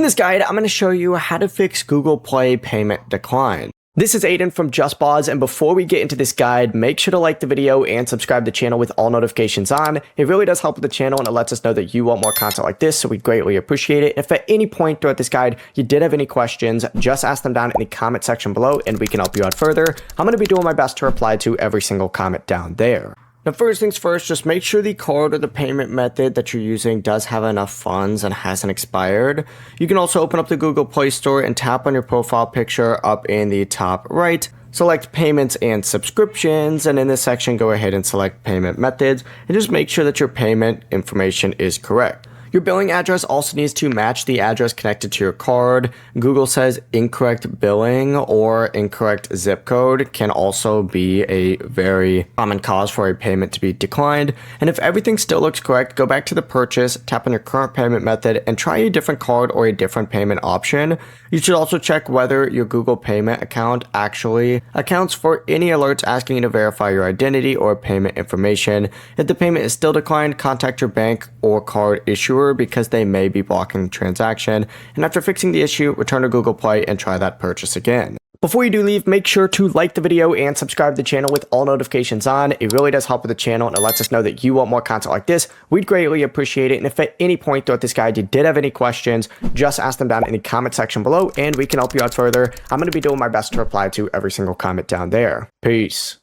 In this guide, I'm going to show you how to fix Google Play payment decline. This is Aiden from JustPause, and before we get into this guide, make sure to like the video and subscribe to the channel with all notifications on. It really does help with the channel and it lets us know that you want more content like this, so we greatly appreciate it. If at any point throughout this guide you did have any questions, just ask them down in the comment section below and we can help you out further. I'm going to be doing my best to reply to every single comment down there. Now, first things first, just make sure the card or the payment method that you're using does have enough funds and hasn't expired. You can also open up the Google Play Store and tap on your profile picture up in the top right. Select payments and subscriptions, and in this section, go ahead and select payment methods and just make sure that your payment information is correct. Your billing address also needs to match the address connected to your card. Google says incorrect billing or incorrect zip code can also be a very common cause for a payment to be declined. And if everything still looks correct, go back to the purchase, tap on your current payment method, and try a different card or a different payment option. You should also check whether your Google Payment account actually accounts for any alerts asking you to verify your identity or payment information. If the payment is still declined, contact your bank or card issuer because they may be blocking the transaction, and after fixing the issue, return to Google Play and try that purchase again. Before you do leave, make sure to like the video and subscribe to the channel with all notifications on. It really does help with the channel and it lets us know that you want more content like this. We'd greatly appreciate it, and if at any point throughout this guide you did have any questions, just ask them down in the comment section below and we can help you out further. I'm going to be doing my best to reply to every single comment down there. Peace.